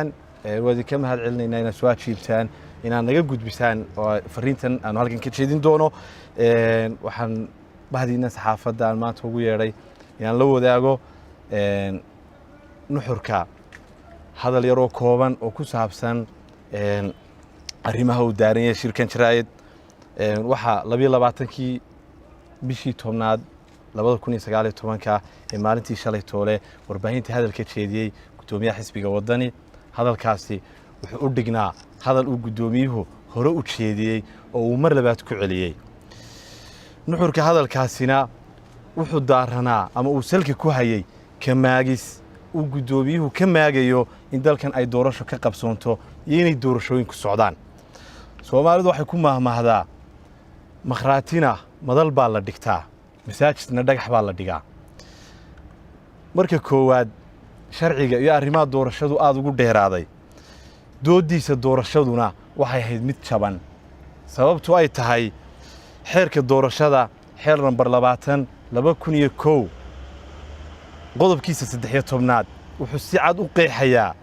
waadi ka mahad celinayna inaad soo ajiibtaan inaad naga gudbisaan oo fariintan aan halkan ka jeedin doono waxaan bahdiina saxaafadda aan maanta ugu yeeray inaan la wadaago nuxurka hadal yar oo kooban oo ku saabsan arrimaha uu daaran yahay shirkan jaraa'id waxa 22kii bishii 10aad 2019 ee maalintii shalay toole warbaahinta hadalka jeediyay gudoomiyaha xisbiga wadani hadalkaasi wuxuu u dhignaa hadal uu gudoomiyuhu hore u jeediyay oo uu mar labaad ku celiyay nuxurka hadalkaasina wuxuu daaranaa ama uu salka ku hayay kamaagis uu gudoomiyuhu ka maagayo in dalkan ay doorasho ka qabsoonto iyo inay doorashooyin ku socdaan Soomaalidu waxay ku mahmahdaa makhraatina madal baa la dhigtaa masaajidna dhagax baa la dhigaa marka koowaad sharciga iyo arrimaha doorashadu aad ugu dheeraaday doodiisa doorashaduna waxay ahayd mid jaban sababtu ay tahay xeerka doorashada xeer number 2021 qodobkiisa 13aad wuxuu si cad u qeexayaa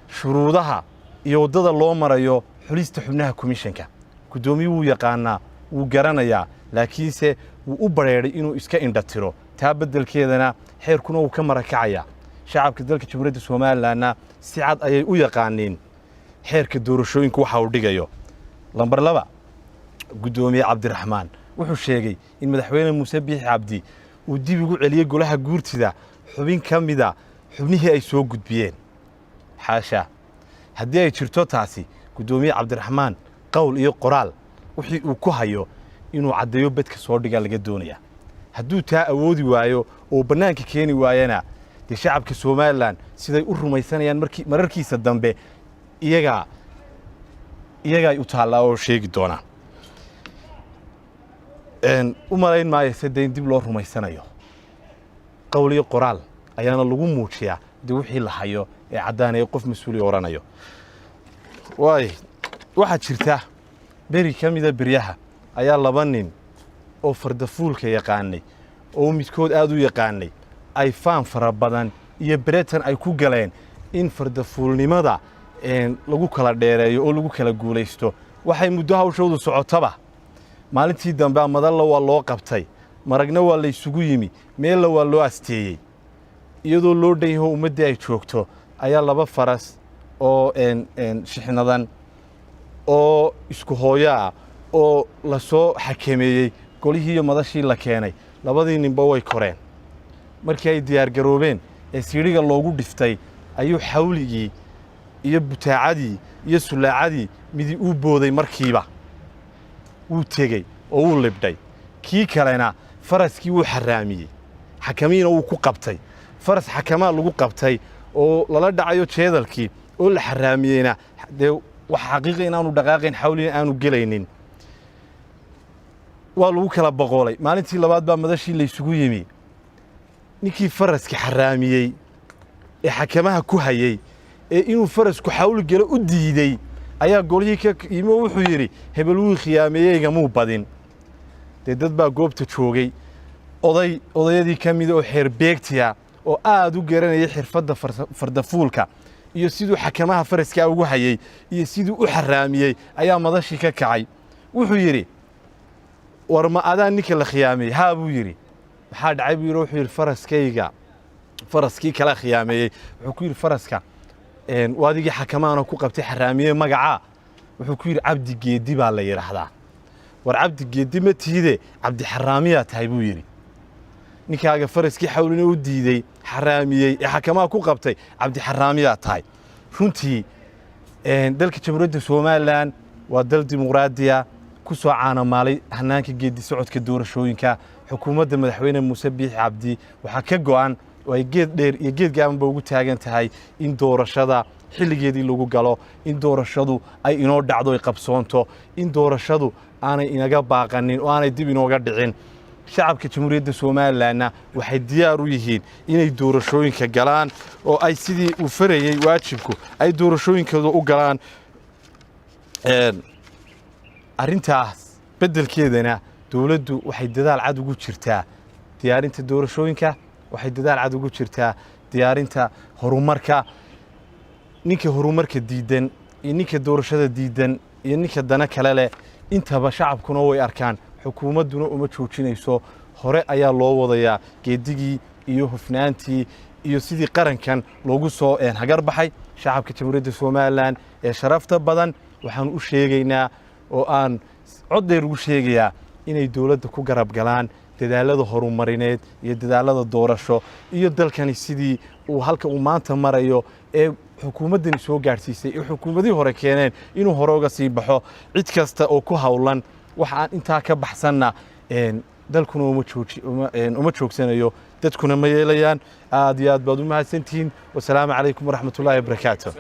shuruudaha iyo wadada loo marayo xulista xubnaha komishanka gudoomiyuhu yaqaana wuu garanayaa laakiinse wuu u bareeray inuu iska indhatiro taa bedelkeedana xeerkuna uu ka marakacaya shacabka dalka Jamhuuriyadda Soomaaliland si cad ayay u yaqaaneen xeerka doorashooyinku waxa uu dhigayo lambar 2 gudoomiye Cabdiraxmaan wuxuu sheegay in madaxweyne Muuse Biixi Cabdi uu dib ugu celiyay golaha guurtida xubin kamida xubnihii ay soo gudbiyeen xaasha haddii ay jirto taasi gudoomiye Cabdiraxmaan qowl iyo qoraal wixii uu ku hayo inuu cadeeyo bedka soo dhiga laga doonaya hadduu taa awoodi waayo oo banaanka keeni waayana shacabka Soomaaliland siday u rumaysanayaan mararkiisa dambe iyaga ay u taala oo sheegi doona u malayn maayo sadeyn dib loo rumaysanayo qowl iyo qoraal ayaana lagu muujiyaa wixii la hayo ee cadaanay qof mas'uul oranayo waxa jirta beri kamida beriyaha ayaa 2 nin oo fardafuulka yaqaanay oo midkood aad u yaqaanay ay faan fara badan iyo Britain ay ku galeen in fardafuulnimada lagu kala dheereeyo oo lagu kala guuleysto waxay muddo hawshoodu socotaba maalintii dambe madalla waa loo qabtay maragna waa la isugu yimi meel waa loo asteeyay iyadoo loo dhayahay ummadii ay joogto ayaa 2 faras oo shixnadan oo isku hooyaa oo la soo xakameeyay golihii iyo madashii la keenay labadii ninba way koreen markii ay diyaar garoobeen ee siiriga loogu dhiftay ayuu xawligii iyo butaacadii iyo sulaacadii midi u booday markiiba uu tegay oo uu libdhay kii kalena faraskii uu xaraamiyay xakamiina uu ku qabtay faras xakamaa lagu qabtay oo lala dhacayo jeedalkii oo la xaraamiyayna wax xaqiiqo inaanu dhaqaaqin xawliin aanu gelaynin waa lagu kala boqolay maalintii labaad baa madashii la isugu yimi ninkii faraski xaraamiyay ee xakamaha ku hayay ee inuu farasku xawl galo u diiday ayaa golihii ka yimi wuxuu yiri hebel uu khiyaameeyay muu badin dad baa goobta joogay odayadii kamid oo xeer beegtiya oo aad u garanayay xirfadda fardafuulka iyo sidoo xakamaha faraska ugu hayay iyo sidoo u xaraamiyay ayaa madashii ka kacay wuxuu yiri war ma adaan ninka la khiyaamay haa buu yiri waxa dhacay buu yiri wuxuu yiri faraskii kala khiyaameeyay wuxuu ku yiri faraska waadigii xakamaana ku qabtay xaraamiyay magaca wuxuu ku yiri Cabdi Geedi baa la yiraahdaa war Cabdi Geedi ma tiide Cabdi Xaraamiya tahay buu yiri ninkaaga faraskii xawlina u diiday xaraamiyay ee xakamaha ku qabtay Cabdi Xaraamiya tahay runtii dalka Jamhuuriyadda Soomaaliland waa dal dimuqraadiya ku soo caanamaalay hanaanka geedi socodka doorashooyinka xukuumadda madaxweyne Muuse Biixi Cabdi waxa ka go'an oo ay geed dheer iyo geed gaaban ugu taagan tahay in doorashada xilligeedii lagu galo in doorashadu ay inoo dhacdo ay qabsoonto in doorashadu aanay inaga baaqanin oo aanay dib inooga dhicin shacabka Jamhuuriyadda Soomaaliland waxay diyaar u yihiin inay doorashooyinka galaan oo ay sidii u farayay waajibku ay doorashooyinkooda u galaan arrintaas bedelkeedana dawladdu waxay dadaal cad ugu jirtaa diyaarinta doorashooyinka waxay dadaal cad ugu jirtaa diyaarinta horumarka ninka horumarka diidan iyo ninka doorashada diidan iyo ninka dana kale leh intaba shacabkuna way arkaan xukuumadduna uma joojinayso hore ayaa loo wadayaa geedigii iyo hufnaantii iyo sidii qarankan loogu soo hagar baxay shacabka jamhuuriyadda Soomaaliland ee sharafta badan waxaan u sheegaynaa oo aan cod dheer ugu sheegayaa inay dawladda ku garab galaan dadaalada horumarineed iyo dadaalada doorasho iyo dalkani sidii uu halka uu maanta marayo ee xukuumaddani soo gaarsiisay ee xukuumadii hore keeneen inuu hore uga sii baxo cid kasta oo ku hawlan waxa aan intaa ka baxsanna dalkuna uma joogsanayo dadkuna ma yeelayaan aad iyo aad baad u mahadsantihiin wasalaamu calaykum waraxmatullaahi wabarakaatuh